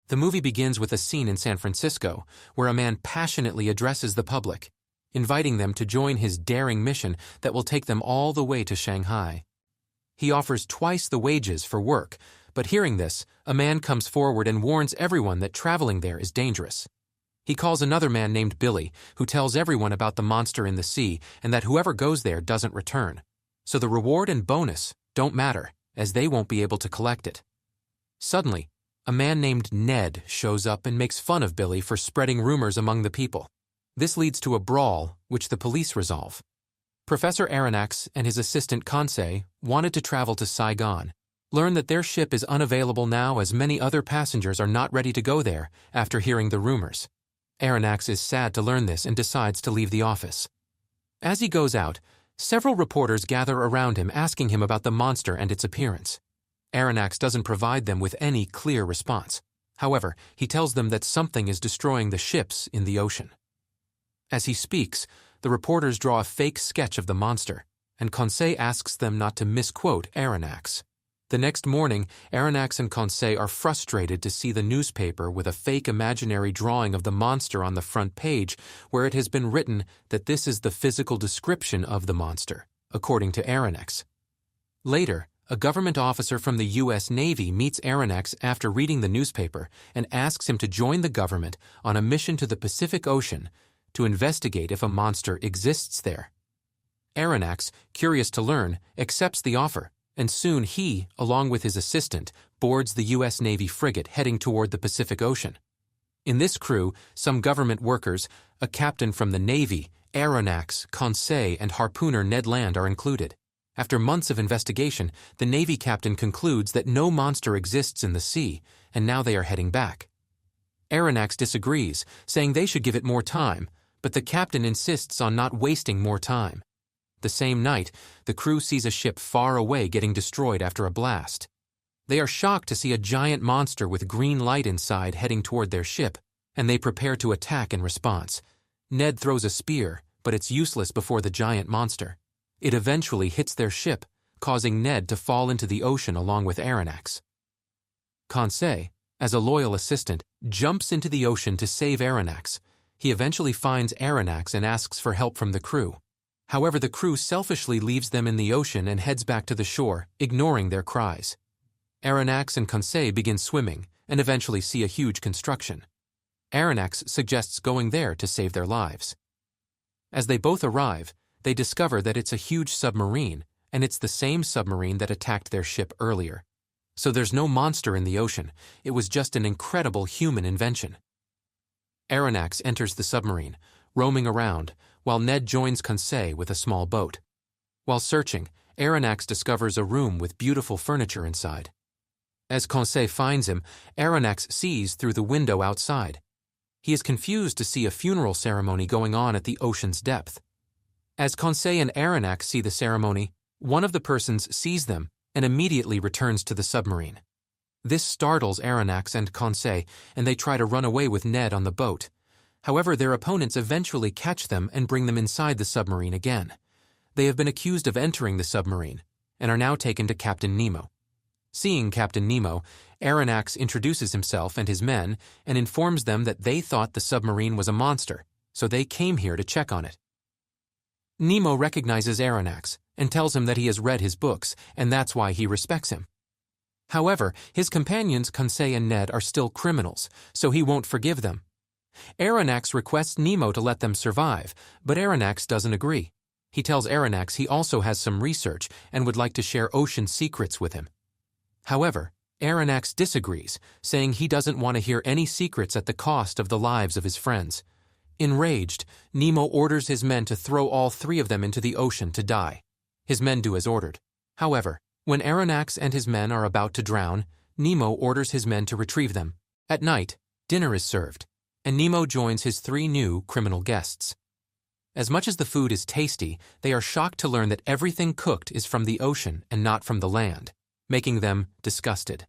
The movie begins with a scene in San Francisco where a man passionately addresses the public, inviting them to join his daring mission that will take them all the way to Shanghai. He offers twice the wages for work, but hearing this, a man comes forward and warns everyone that traveling there is dangerous. He calls another man named Billy, who tells everyone about the monster in the sea and that whoever goes there doesn't return. So the reward and bonus don't matter, as they won't be able to collect it. Suddenly, a man named Ned shows up and makes fun of Billy for spreading rumors among the people. This leads to a brawl, which the police resolve. Professor Aronnax and his assistant Conseil wanted to travel to Saigon, learn that their ship is unavailable now as many other passengers are not ready to go there after hearing the rumors. Aronnax is sad to learn this and decides to leave the office. As he goes out, several reporters gather around him asking him about the monster and its appearance. Aronnax doesn't provide them with any clear response. However, he tells them that something is destroying the ships in the ocean. As he speaks, the reporters draw a fake sketch of the monster, and Conseil asks them not to misquote Aronnax. The next morning, Aronnax and Conseil are frustrated to see the newspaper with a fake imaginary drawing of the monster on the front page where it has been written that this is the physical description of the monster, according to Aronnax. Later, a government officer from the U.S. Navy meets Aronnax after reading the newspaper and asks him to join the government on a mission to the Pacific Ocean to investigate if a monster exists there. Aronnax, curious to learn, accepts the offer, and soon he, along with his assistant, boards the U.S. Navy frigate heading toward the Pacific Ocean. In this crew, some government workers, a captain from the Navy, Aronnax, Conseil, and harpooner Ned Land are included. After months of investigation, the Navy captain concludes that no monster exists in the sea, and now they are heading back. Aronnax disagrees, saying they should give it more time, but the captain insists on not wasting more time. The same night, the crew sees a ship far away getting destroyed after a blast. They are shocked to see a giant monster with green light inside heading toward their ship, and they prepare to attack in response. Ned throws a spear, but it's useless before the giant monster. It eventually hits their ship, causing Ned to fall into the ocean along with Aronnax. Conseil, as a loyal assistant, jumps into the ocean to save Aronnax. He eventually finds Aronnax and asks for help from the crew. However, the crew selfishly leaves them in the ocean and heads back to the shore, ignoring their cries. Aronnax and Conseil begin swimming and eventually see a huge construction. Aronnax suggests going there to save their lives. As they both arrive, they discover that it's a huge submarine, and it's the same submarine that attacked their ship earlier. So there's no monster in the ocean, it was just an incredible human invention. Aronnax enters the submarine, roaming around, while Ned joins Conseil with a small boat. While searching, Aronnax discovers a room with beautiful furniture inside. As Conseil finds him, Aronnax sees through the window outside. He is confused to see a funeral ceremony going on at the ocean's depth. As Conseil and Aronnax see the ceremony, one of the persons sees them and immediately returns to the submarine. This startles Aronnax and Conseil, and they try to run away with Ned on the boat. However, their opponents eventually catch them and bring them inside the submarine again. They have been accused of entering the submarine and are now taken to Captain Nemo. Seeing Captain Nemo, Aronnax introduces himself and his men and informs them that they thought the submarine was a monster, so they came here to check on it. Nemo recognizes Aronnax and tells him that he has read his books, and that's why he respects him. However, his companions Conseil and Ned are still criminals, so he won't forgive them. Aronnax requests Nemo to let them survive, but Aronnax doesn't agree. He tells Aronnax he also has some research and would like to share ocean secrets with him. However, Aronnax disagrees, saying he doesn't want to hear any secrets at the cost of the lives of his friends. Enraged, Nemo orders his men to throw all three of them into the ocean to die. His men do as ordered. However, when Aronnax and his men are about to drown, Nemo orders his men to retrieve them. At night, dinner is served, and Nemo joins his three new criminal guests. As much as the food is tasty, they are shocked to learn that everything cooked is from the ocean and not from the land, making them disgusted.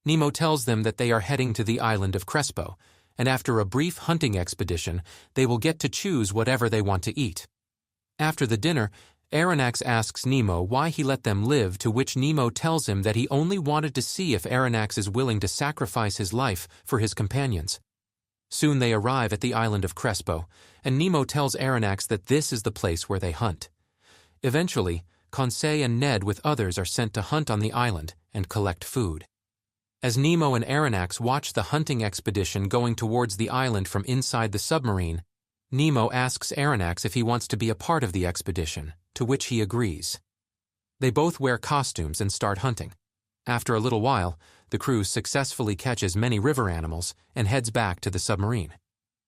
Nemo tells them that they are heading to the island of Crespo, and after a brief hunting expedition, they will get to choose whatever they want to eat. After the dinner, Aronnax asks Nemo why he let them live, to which Nemo tells him that he only wanted to see if Aronnax is willing to sacrifice his life for his companions. Soon they arrive at the island of Crespo, and Nemo tells Aronnax that this is the place where they hunt. Eventually, Conseil and Ned with others are sent to hunt on the island and collect food. As Nemo and Aronnax watch the hunting expedition going towards the island from inside the submarine, Nemo asks Aronnax if he wants to be a part of the expedition, to which he agrees. They both wear costumes and start hunting. After a little while, the crew successfully catches many river animals and heads back to the submarine.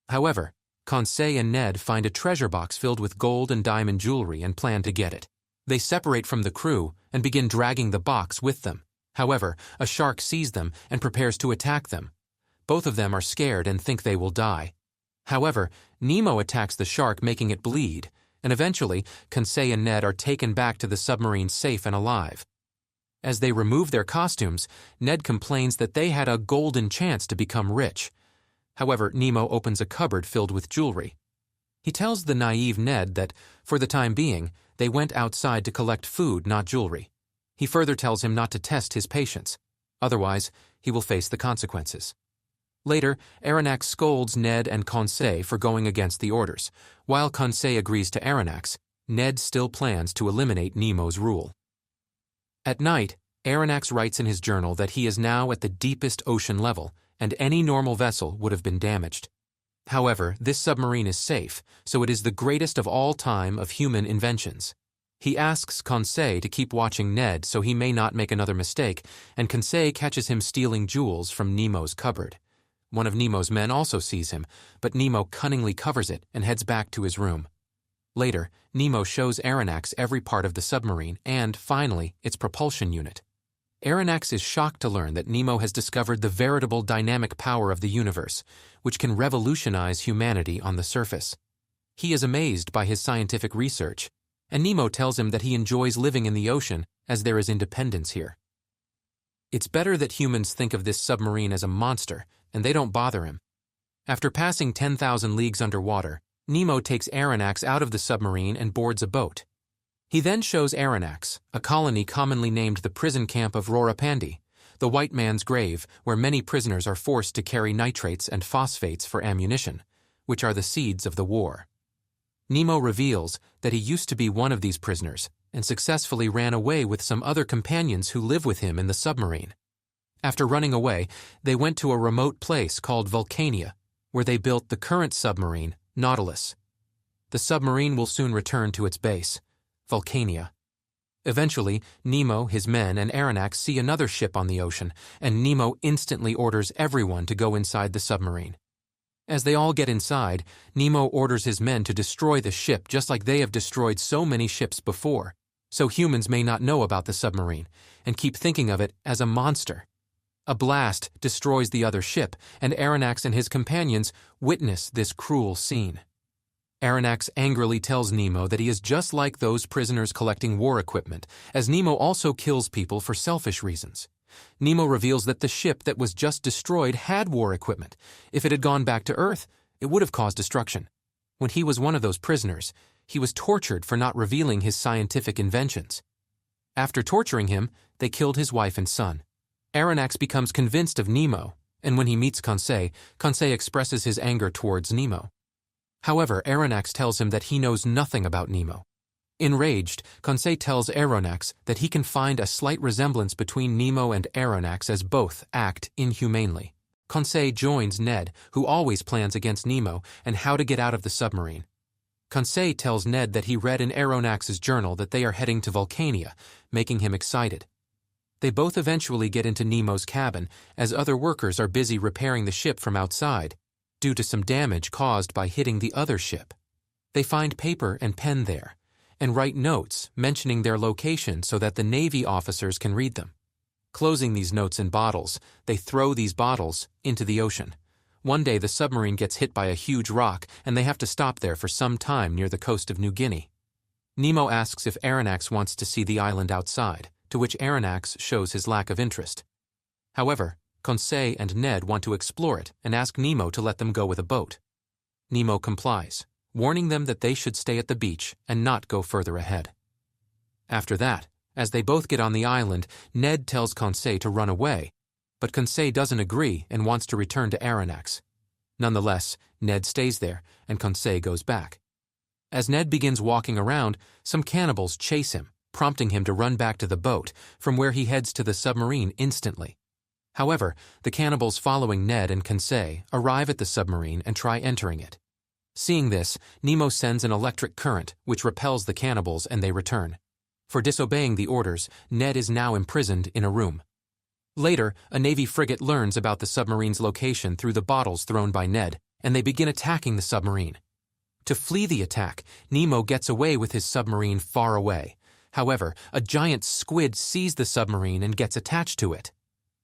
However, Conseil and Ned find a treasure box filled with gold and diamond jewelry and plan to get it. They separate from the crew and begin dragging the box with them. However, a shark sees them and prepares to attack them. Both of them are scared and think they will die. However, Nemo attacks the shark, making it bleed, and eventually, Conseil and Ned are taken back to the submarine safe and alive. As they remove their costumes, Ned complains that they had a golden chance to become rich. However, Nemo opens a cupboard filled with jewelry. He tells the naive Ned that, for the time being, they went outside to collect food, not jewelry. He further tells him not to test his patience. Otherwise, he will face the consequences. Later, Aronnax scolds Ned and Conseil for going against the orders. While Conseil agrees to Aronnax, Ned still plans to eliminate Nemo's rule. At night, Aronnax writes in his journal that he is now at the deepest ocean level, and any normal vessel would have been damaged. However, this submarine is safe, so it is the greatest of all time of human inventions. He asks Conseil to keep watching Ned so he may not make another mistake, and Conseil catches him stealing jewels from Nemo's cupboard. One of Nemo's men also sees him, but Nemo cunningly covers it and heads back to his room. Later, Nemo shows Aronnax every part of the submarine and, finally, its propulsion unit. Aronnax is shocked to learn that Nemo has discovered the veritable dynamic power of the universe, which can revolutionize humanity on the surface. He is amazed by his scientific research, and Nemo tells him that he enjoys living in the ocean as there is independence here. It's better that humans think of this submarine as a monster, and they don't bother him. After passing 10,000 leagues underwater, Nemo takes Aronnax out of the submarine and boards a boat. He then shows Aronnax, a colony commonly named the prison camp of Rorapandi, the white man's grave, where many prisoners are forced to carry nitrates and phosphates for ammunition, which are the seeds of the war. Nemo reveals that he used to be one of these prisoners and successfully ran away with some other companions who live with him in the submarine. After running away, they went to a remote place called Vulcania, where they built the current submarine, Nautilus. The submarine will soon return to its base, Vulcania. Eventually, Nemo, his men, and Aronnax see another ship on the ocean, and Nemo instantly orders everyone to go inside the submarine. As they all get inside, Nemo orders his men to destroy the ship just like they have destroyed so many ships before, so humans may not know about the submarine and keep thinking of it as a monster. A blast destroys the other ship, and Aronnax and his companions witness this cruel scene. Aronnax angrily tells Nemo that he is just like those prisoners collecting war equipment, as Nemo also kills people for selfish reasons. Nemo reveals that the ship that was just destroyed had war equipment. If it had gone back to Earth, it would have caused destruction. When he was one of those prisoners, he was tortured for not revealing his scientific inventions. After torturing him, they killed his wife and son. Aronnax becomes convinced of Nemo, and when he meets Conseil, Conseil expresses his anger towards Nemo. However, Aronnax tells him that he knows nothing about Nemo. Enraged, Conseil tells Aronnax that he can find a slight resemblance between Nemo and Aronnax as both act inhumanely. Conseil joins Ned, who always plans against Nemo, and how to get out of the submarine. Conseil tells Ned that he read in Aronnax's journal that they are heading to Vulcania, making him excited. They both eventually get into Nemo's cabin, as other workers are busy repairing the ship from outside, due to some damage caused by hitting the other ship. They find paper and pen there, and write notes mentioning their location so that the Navy officers can read them. Closing these notes in bottles, they throw these bottles into the ocean. One day the submarine gets hit by a huge rock, and they have to stop there for some time near the coast of New Guinea. Nemo asks if Aronnax wants to see the island outside, to which Aronnax shows his lack of interest. However, Conseil and Ned want to explore it and ask Nemo to let them go with a boat. Nemo complies, warning them that they should stay at the beach and not go further ahead. After that, as they both get on the island, Ned tells Conseil to run away, but Conseil doesn't agree and wants to return to Aronnax. Nonetheless, Ned stays there, and Conseil goes back. As Ned begins walking around, some cannibals chase him, prompting him to run back to the boat, from where he heads to the submarine instantly. However, the cannibals following Ned and Conseil arrive at the submarine and try entering it. Seeing this, Nemo sends an electric current, which repels the cannibals, and they return. For disobeying the orders, Ned is now imprisoned in a room. Later, a Navy frigate learns about the submarine's location through the bottles thrown by Ned, and they begin attacking the submarine. To flee the attack, Nemo gets away with his submarine far away. However, a giant squid sees the submarine and gets attached to it.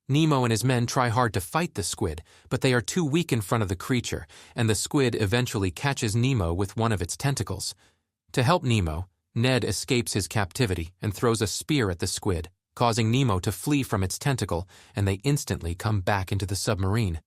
Nemo and his men try hard to fight the squid, but they are too weak in front of the creature, and the squid eventually catches Nemo with one of its tentacles. To help Nemo, Ned escapes his captivity and throws a spear at the squid, causing Nemo to flee from its tentacle, and they instantly come back into the submarine.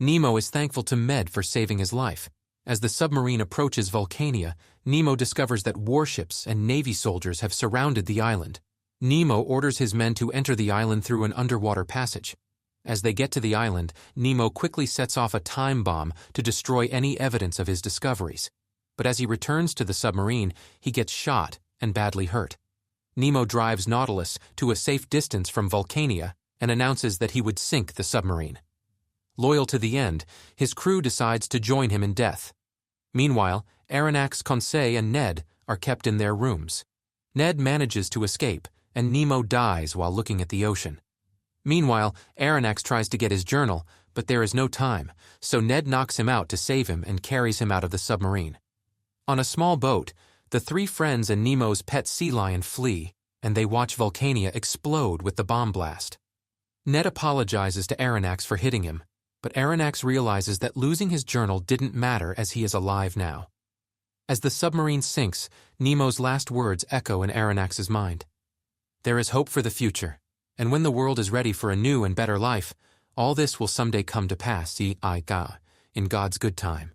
Nemo is thankful to Ned for saving his life. As the submarine approaches Vulcania, Nemo discovers that warships and Navy soldiers have surrounded the island. Nemo orders his men to enter the island through an underwater passage. As they get to the island, Nemo quickly sets off a time bomb to destroy any evidence of his discoveries. But as he returns to the submarine, he gets shot and badly hurt. Nemo drives Nautilus to a safe distance from Vulcania and announces that he would sink the submarine. Loyal to the end, his crew decides to join him in death. Meanwhile, Aronnax, Conseil, and Ned are kept in their rooms. Ned manages to escape, and Nemo dies while looking at the ocean. Meanwhile, Aronnax tries to get his journal, but there is no time, so Ned knocks him out to save him and carries him out of the submarine. On a small boat, the three friends and Nemo's pet sea lion flee, and they watch Vulcania explode with the bomb blast. Ned apologizes to Aronnax for hitting him, but Aronnax realizes that losing his journal didn't matter as he is alive now. As the submarine sinks, Nemo's last words echo in Aronnax's mind. There is hope for the future, and when the world is ready for a new and better life, all this will someday come to pass, in God's good time.